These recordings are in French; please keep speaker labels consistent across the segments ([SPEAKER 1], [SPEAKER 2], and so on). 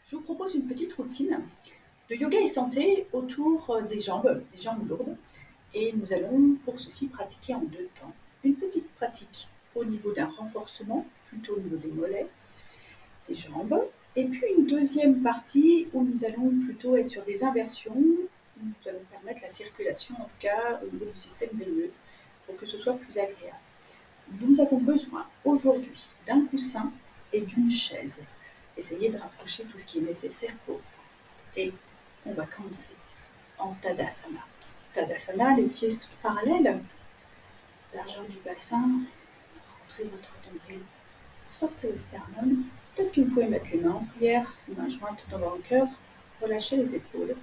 [SPEAKER 1] Je vous propose une petite routine de yoga et santé autour des jambes lourdes. Et nous allons pour ceci pratiquer en 2 temps. Une petite pratique au niveau d'un renforcement, plutôt au niveau des mollets, des jambes. Et puis une deuxième partie où nous allons plutôt être sur des inversions, où nous allons permettre la circulation, en tout cas au niveau du système veineux, pour que ce soit plus agréable. Nous avons besoin aujourd'hui d'un coussin et d'une chaise. Essayez de rapprocher tout ce qui est nécessaire pour vous. Et on va commencer en Tadasana. Tadasana, les pieds sont parallèles, largeur du bassin, rentrez votre nombril, sortez le sternum. Peut-être que vous pouvez mettre les mains en prière, les mains jointes devant le cœur, relâchez les épaules.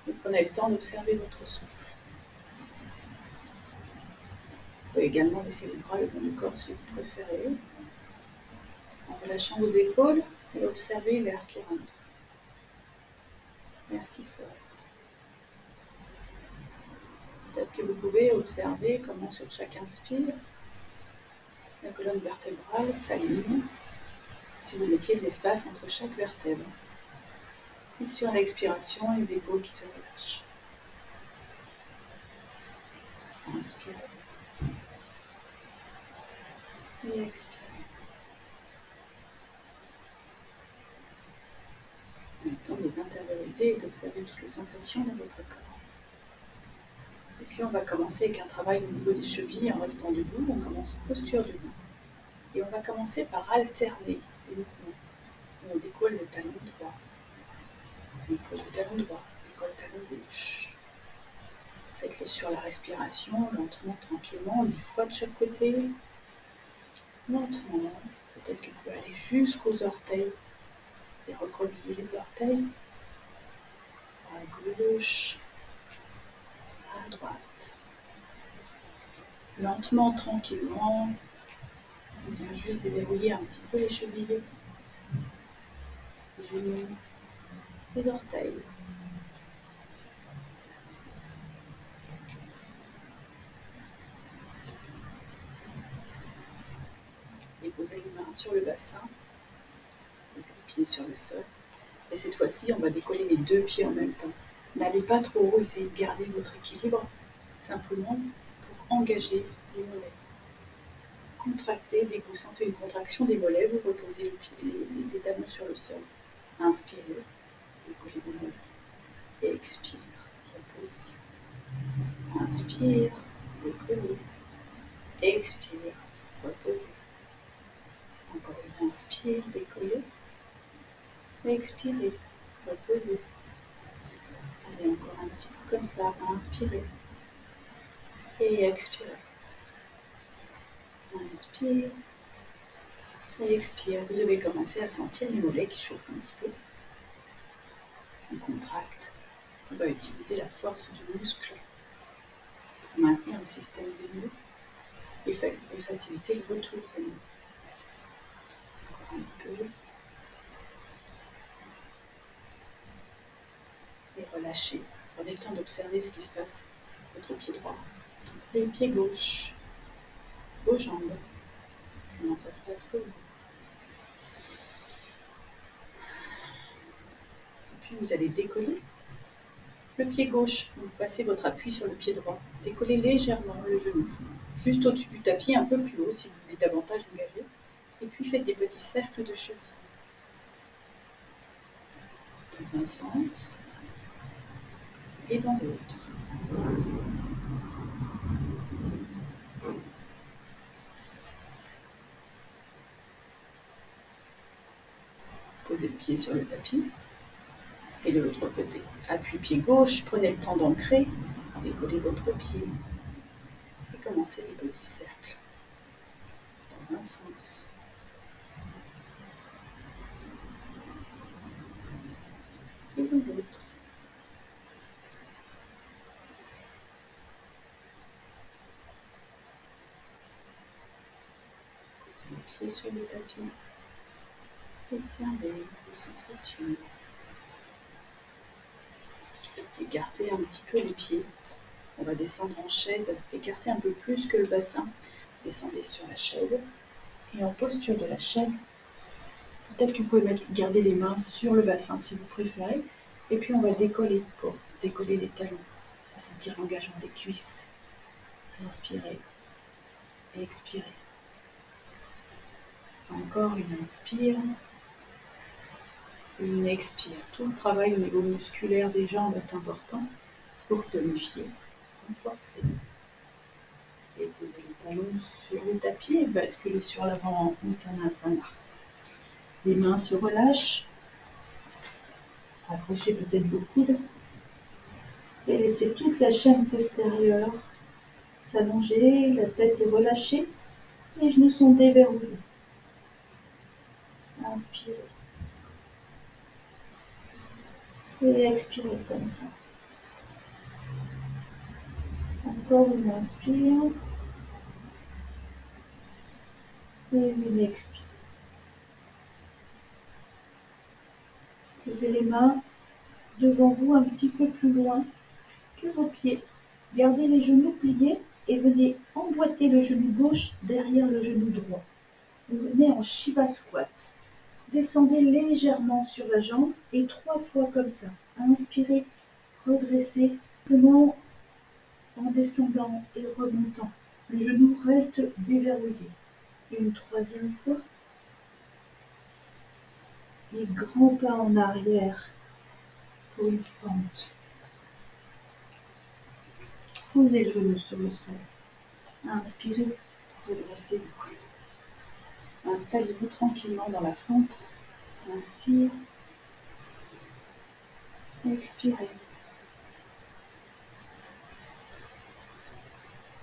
[SPEAKER 1] Et prenez le temps d'observer votre souffle. Vous pouvez également laisser les bras le long du corps si vous préférez, en relâchant vos épaules et observez l'air qui rentre, l'air qui sort. Peut-être que vous pouvez observer comment sur chaque inspire, la colonne vertébrale s'aligne, si vous mettiez de l'espace entre chaque vertèbre. Et sur l'expiration, les épaules qui se relâchent. Inspirez. Et expirez. En même temps de les intérioriser et d'observer toutes les sensations dans votre corps. Et puis on va commencer avec un travail au niveau des chevilles en restant debout. On commence en posture debout. Et on va commencer par alterner les mouvements. On décolle le talon droit. On pose le talon droit, on décolle le talon gauche. Faites-le sur la respiration, lentement, tranquillement, 10 fois de chaque côté. Lentement, peut-être que vous pouvez aller jusqu'aux orteils et recroqueviller les orteils. À gauche, à droite. Lentement, tranquillement, on vient juste déverrouiller un petit peu les chevilles, les genoux, les orteils. Et posez les mains sur le bassin, posez les pieds sur le sol. Et cette fois-ci, on va décoller les 2 pieds en même temps. N'allez pas trop haut, essayez de garder votre équilibre, simplement pour engager les mollets. Contractez, dès que vous sentez une contraction des mollets, vous reposez les talons sur le sol. Inspirez, décollez vos mollets. Et expire, reposez. Inspire, décollez. Expire, reposez. Encore une inspire, décollez. Expirez, reposez. Allez, encore un petit peu comme ça, inspirez. Et expirez. Inspire et expire. Vous devez commencer à sentir les mollets qui chauffent un petit peu. On contracte. On va utiliser la force du muscle pour maintenir le système veineux et faciliter le retour veineux. Encore un petit peu. Et relâchez. Prenez le temps d'observer ce qui se passe. Votre pied droit, votre pied gauche, vos jambes. Comment ça se passe pour vous. Et puis vous allez décoller. Le pied gauche, vous passez votre appui sur le pied droit. Décollez légèrement le genou, juste au-dessus du tapis, un peu plus haut si vous voulez davantage engager. Et puis faites des petits cercles de cheville. Dans un sens et dans l'autre. Posez le pied sur le tapis. Et de l'autre côté, appui pied gauche, prenez le temps d'ancrer, décollez votre pied et commencez des petits cercles dans un sens et dans l'autre. Posez les pieds sur le tapis, observez vos sensations. Écartez un petit peu les pieds. On va descendre en chaise, écartez un peu plus que le bassin. Descendez sur la chaise et en posture de la chaise, Peut-être que vous pouvez garder les mains sur le bassin si vous préférez. Et puis on va décoller pour décoller les talons. On va sentir l'engagement des cuisses. Inspirez et expirez. Encore une inspire. Une expire. Tout le travail au niveau musculaire des jambes est important pour tonifier, renforcer. Et posez les talons sur le tapis et basculez sur l'avant en Uttanasana. Les mains se relâchent. Accrochez peut-être vos coudes. Et laissez toute la chaîne postérieure s'allonger. La tête est relâchée. Les genoux sont déverrouillés. Inspirez. Et expirez comme ça. Encore une inspire. Et une expire. Posez les mains devant vous un petit peu plus loin que vos pieds. Gardez les genoux pliés et venez emboîter le genou gauche derrière le genou droit. Vous venez en Shiva Squat. Descendez légèrement sur la jambe et 3 fois comme ça. Inspirez, redressez, prenons en descendant et remontant. Le genou reste déverrouillé. Une 3e fois. Et grand pas en arrière pour une fente. Posez le genou sur le sol. Inspirez, redressez-vous. Installez-vous tranquillement dans la fente. Inspire. Expirez.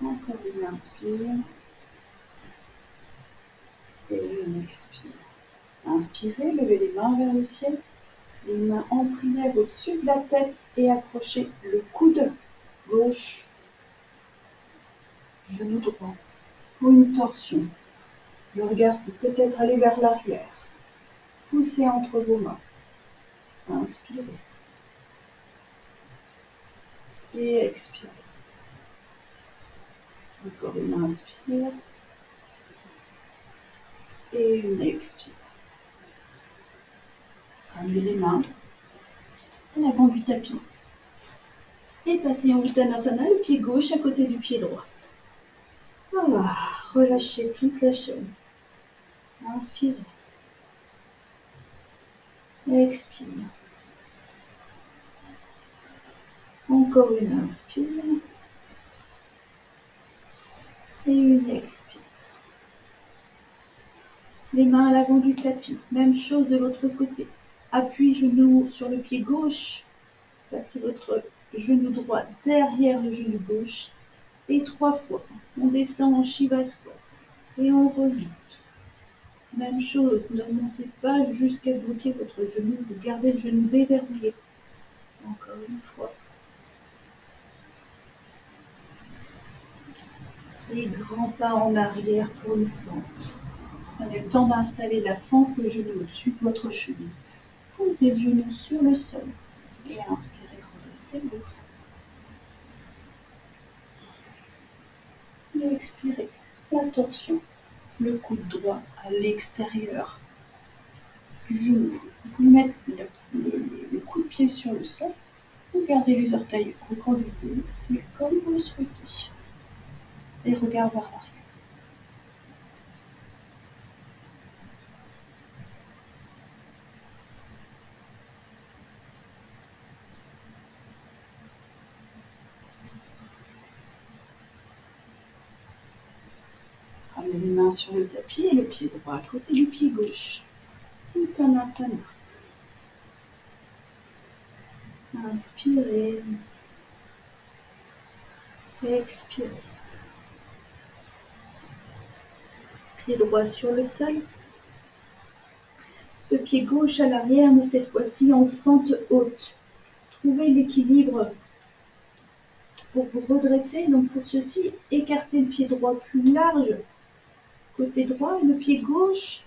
[SPEAKER 1] Encore une inspire. Et une expire. Inspirez, levez les mains vers le ciel. Les mains en prière au-dessus de la tête et accrochez le coude gauche, genou droit, pour une torsion. Le regard peut peut-être aller vers l'arrière. Poussez entre vos mains. Inspirez. Et expirez. Encore une inspire. Et une expire. Ramenez les mains à l'avant du tapis. Et passez en Uttanasana, le pied gauche à côté du pied droit. Voilà, relâchez toute la chaîne. Inspirez. Expire. Encore une inspire. Et une expire. Les mains à l'avant du tapis. Même chose de l'autre côté. Appui genou sur le pied gauche. Passez votre genou droit derrière le genou gauche. Et 3 fois. On descend en Shiva Squat. Et on remonte. Même chose, ne remontez pas jusqu'à bloquer votre genou. Vous gardez le genou déverrouillé. Encore une fois. Et grand pas en arrière pour une fente. Prenez le temps d'installer la fente, le genou au-dessus de votre cheville. Posez le genou sur le sol. Et inspirez, redressez-vous. Et expirez. La torsion. Le coude droit à l'extérieur du genou. Vous pouvez mettre le coup de pied sur le sol. Vous gardez les orteils au corps du coude. C'est comme vous le souhaitez. Et regard vers l'arrière. Ramenez les mains sur le tapis et le pied droit à côté du pied gauche. Uttanasana. Inspirez. Expirez. Pied droit sur le sol. Le pied gauche à l'arrière, mais cette fois-ci en fente haute. Trouvez l'équilibre pour vous redresser. Donc pour ceci, écartez le pied droit plus large, côté droit, et le pied gauche,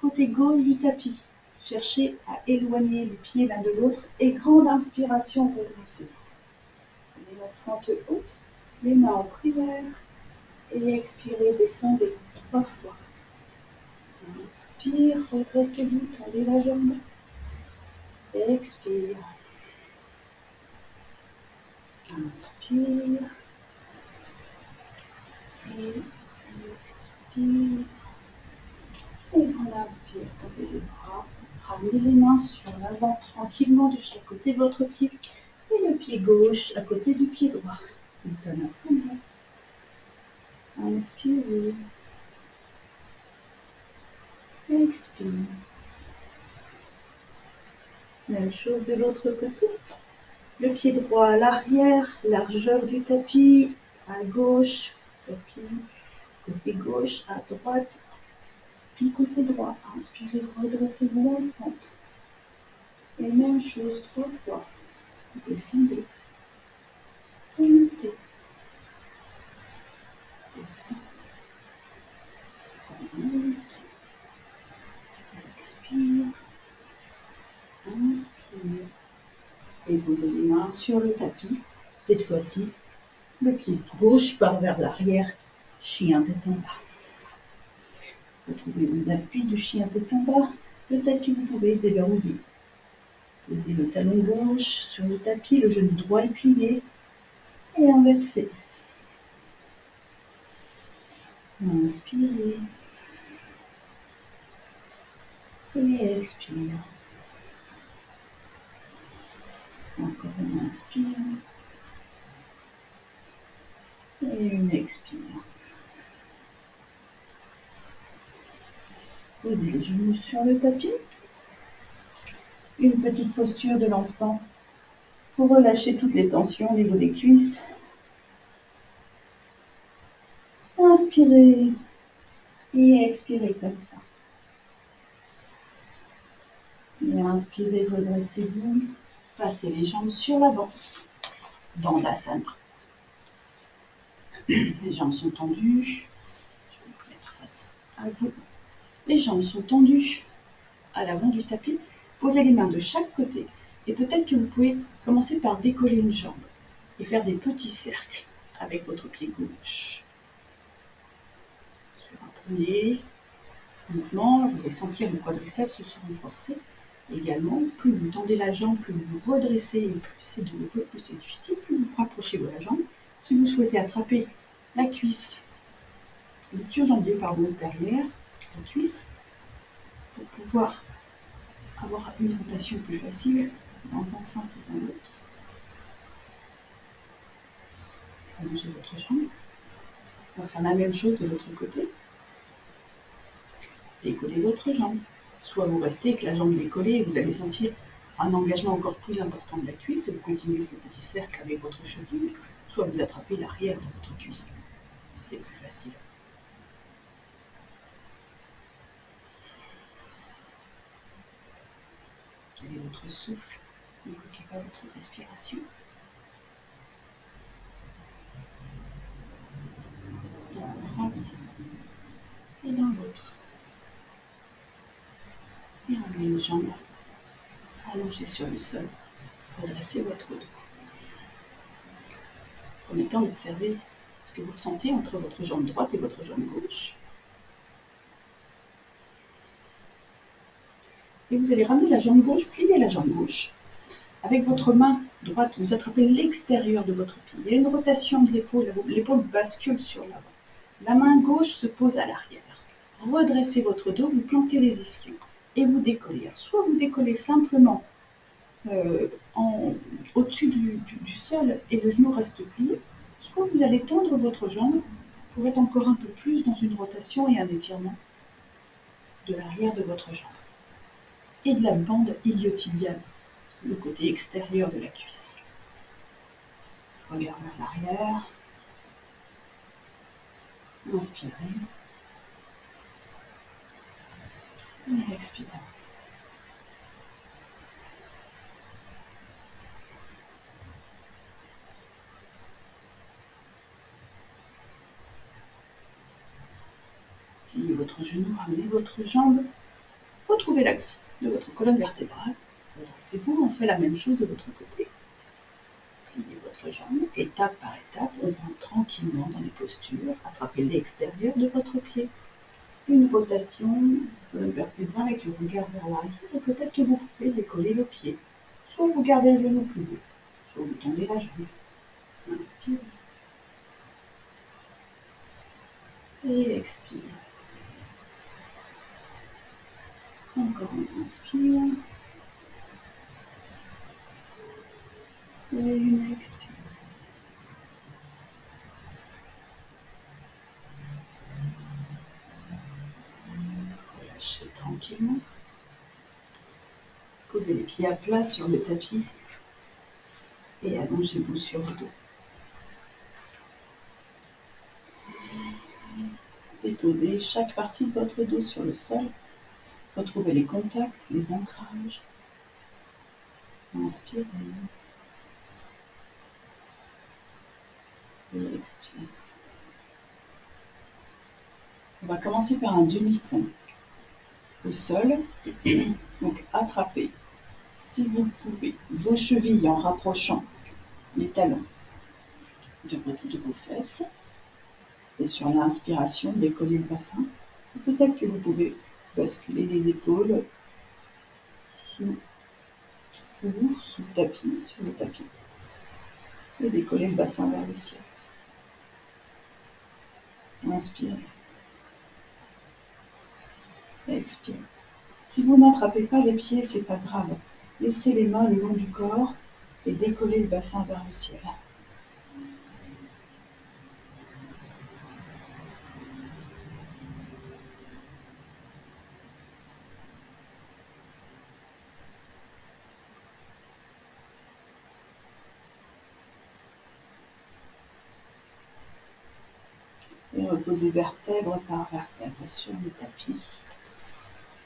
[SPEAKER 1] côté gauche du tapis. Cherchez à éloigner les pieds l'un de l'autre et grande inspiration, redressez-vous. Allez en fente haute, les mains en prière et expirez, descendez 3 fois. Inspire, redressez-vous, tendez la jambe. Expire. Inspire. Et expire. Et on inspire, tendez les bras. Ramenez les mains sur l'avant tranquillement de chaque côté de votre pied. Et le pied gauche à côté du pied droit. Uttanasana. Inspirez. Expire. Même chose de l'autre côté. Le pied droit à l'arrière, largeur du tapis, à gauche, tapis, côté gauche, à droite, puis côté droit. Inspirez, redressez-vous dans le ventre. Et même chose 3 fois. Descendez. Remontez. Descendez. Remonte. Expire. Inspire. Et posez les mains sur le tapis. Cette fois-ci, le pied gauche part vers l'arrière. Chien tête en bas. Retrouvez vos appuis du chien tête en bas. Peut-être que vous pouvez déverrouiller. Posez le talon gauche sur le tapis, le genou droit est plié et inversé. Inspirez. Et expire. Encore une inspire. Et une expire. Posez les genoux sur le tapis. Une petite posture de l'enfant pour relâcher toutes les tensions au niveau des cuisses. Inspirez et expirez comme ça. Et inspirez, redressez-vous. Passez les jambes sur l'avant. Dandasana. Les jambes sont tendues. Je vais me mettre face à vous. Les jambes sont tendues à l'avant du tapis. Posez les mains de chaque côté. Et peut-être que vous pouvez commencer par décoller une jambe et faire des petits cercles avec votre pied gauche. Sur un premier mouvement, vous allez sentir le quadriceps se renforcer. Également, plus vous tendez la jambe, plus vous vous redressez, et plus c'est douloureux, plus c'est difficile, plus vous vous rapprochez de la jambe. Si vous souhaitez attraper la cuisse, l'ischio-jambier, derrière la cuisse, pour pouvoir avoir une rotation plus facile dans un sens et dans l'autre. Allongez votre jambe. On va faire la même chose de l'autre côté. Décollez votre jambe. Soit vous restez avec la jambe décollée et vous allez sentir un engagement encore plus important de la cuisse et vous continuez ces petits cercles avec votre cheville. Soit vous attrapez l'arrière de votre cuisse. Ça, c'est plus facile. Quel est votre souffle? Ne bloquez pas votre respiration. Dans un sens et dans l'autre. Et ramenez les jambes allongées sur le sol. Redressez votre dos. Prenez le temps d'observer ce que vous ressentez entre votre jambe droite et votre jambe gauche. Et vous allez ramener la jambe gauche, plier la jambe gauche. Avec votre main droite, vous attrapez l'extérieur de votre pied. Il y a une rotation de l'épaule, l'épaule bascule sur l'avant. La main gauche se pose à l'arrière. Redressez votre dos, vous plantez les ischions et vous décollez. Soit vous décollez simplement au-dessus du sol et le genou reste plié, soit vous allez tendre votre jambe pour être encore un peu plus dans une rotation et un étirement de l'arrière de votre jambe et de la bande iliotibiale, le côté extérieur de la cuisse. Regard vers l'arrière. Inspirez. Et expirez. Pliez votre genou, ramenez votre jambe. Retrouvez l'axe de votre colonne vertébrale. Redressez-vous, on fait la même chose de l'autre côté. Pliez votre jambe, étape par étape, on rentre tranquillement dans les postures. Attrapez l'extérieur de votre pied. Une rotation vertébrale avec le regard vers l'arrière, et peut-être que vous pouvez décoller le pied. Soit vous gardez le genou plus haut, soit vous tendez la jambe. Inspire. Et expire. Encore un inspire. Et une expire. Relâchez tranquillement. Posez les pieds à plat sur le tapis et allongez-vous sur le dos. Déposez chaque partie de votre dos sur le sol. Retrouvez les contacts, les ancrages. Inspirez. Et expirez. On va commencer par un demi-point au sol. Donc attrapez, si vous le pouvez, vos chevilles en rapprochant les talons de vos fesses. Et sur l'inspiration, décollez le bassin. Peut-être que vous pouvez basculer les épaules sous le tapis, sur le tapis. Et décoller le bassin vers le ciel. Inspirez. Expirez. Si vous n'attrapez pas les pieds, c'est pas grave. Laissez les mains le long du corps et décollez le bassin vers le ciel. Et reposez vertèbre par vertèbre sur le tapis.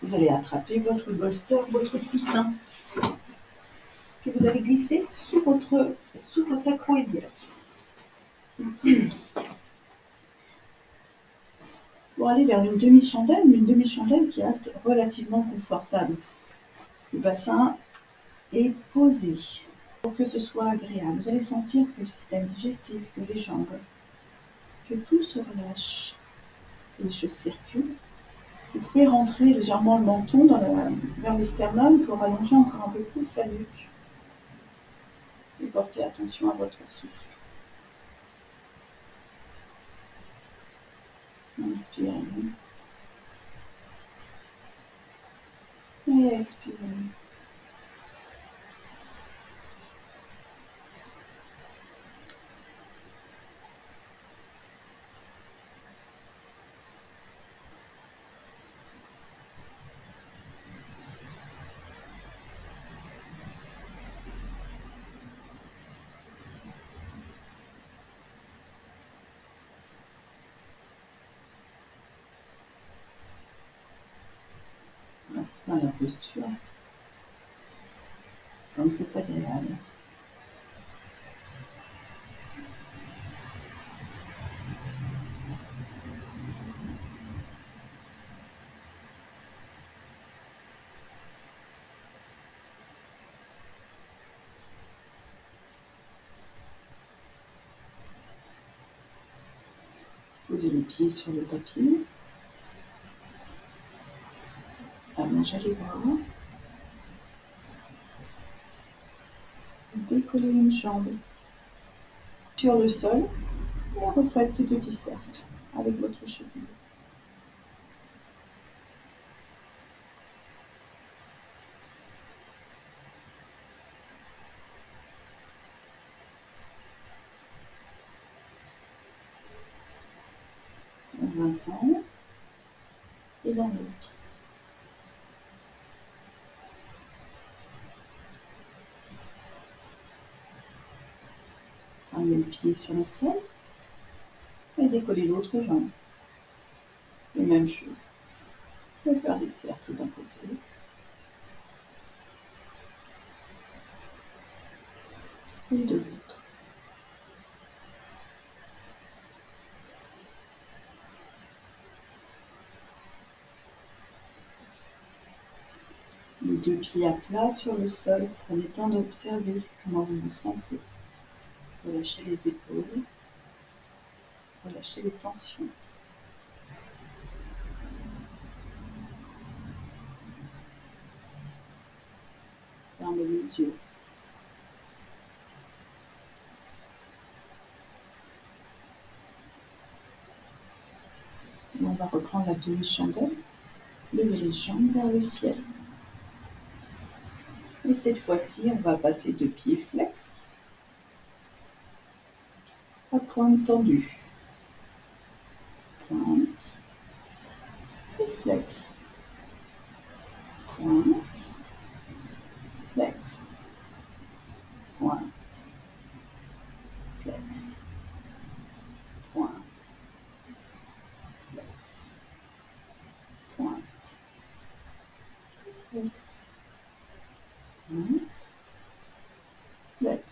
[SPEAKER 1] Vous allez attraper votre bolster, votre coussin, que vous allez glisser sous vos sacro-iliaques. Pour aller vers une demi-chandelle qui reste relativement confortable. Le bassin est posé pour que ce soit agréable. Vous allez sentir que le système digestif, que les jambes, que tout se relâche, que les choses circulent. Vous pouvez rentrer légèrement le menton vers le sternum pour allonger encore un peu plus la nuque. Et portez attention à votre souffle. Inspirez. Et expirez. Restez dans la posture. Donc c'est agréable. Posez les pieds sur le tapis. Allongez les bras. Décollez une jambe sur le sol et refaites ces petits cercles avec votre cheville. Dans un sens et dans l'autre. Ramenez le pied sur le sol et décollez l'autre jambe. Et même chose. Vous pouvez faire des cercles d'un côté et de l'autre. Les deux pieds à plat sur le sol. Prenez le temps d'observer comment vous vous sentez. Relâchez les épaules. Relâchez les tensions. fermez les yeux. Et on va reprendre la demi-chandelle. Levez les jambes vers le ciel. Et cette fois-ci, on va passer de pied flex à pointe tendue. Pointe et flex. Pointe, flex. Pointe, flex. Pointe, flex. Pointe, flex. Pointe, flex.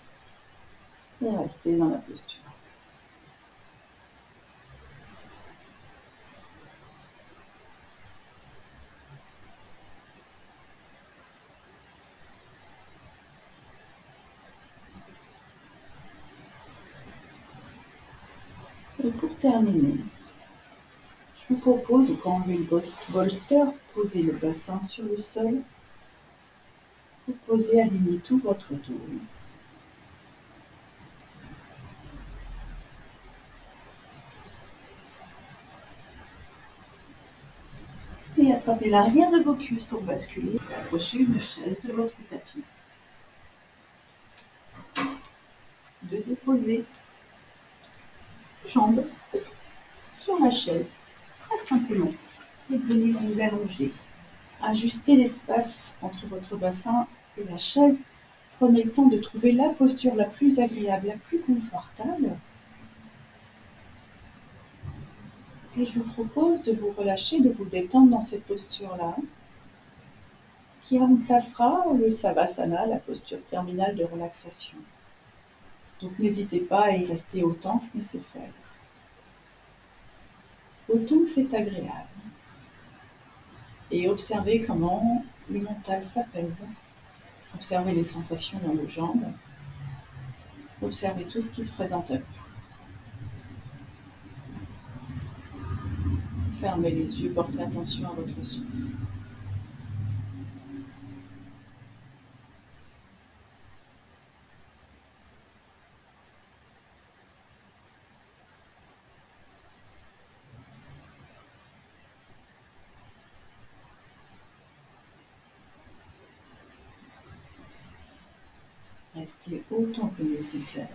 [SPEAKER 1] Et restez dans la posture. Et pour terminer, je vous propose de enlever le bolster, poser le bassin sur le sol, vous posez, alignez tout votre dos. Et attrapez l'arrière de vos cuisses pour basculer. Approchez une chaise de votre tapis. De déposer jambes sur la chaise, très simplement, et de venir vous allonger. Ajustez l'espace entre votre bassin et la chaise. Prenez le temps de trouver la posture la plus agréable, la plus confortable. Et je vous propose de vous relâcher, de vous détendre dans cette posture-là, qui remplacera le Savasana, la posture terminale de relaxation. Donc n'hésitez pas à y rester autant que nécessaire, autant que c'est agréable. Et observez comment le mental s'apaise. Observez les sensations dans vos jambes. Observez tout ce qui se présente à vous. Fermez les yeux, portez attention à votre souffle. Restez autant que nécessaire.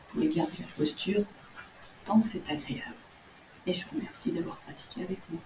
[SPEAKER 1] Vous pouvez garder la posture tant que c'est agréable. Et je vous remercie d'avoir pratiqué avec moi.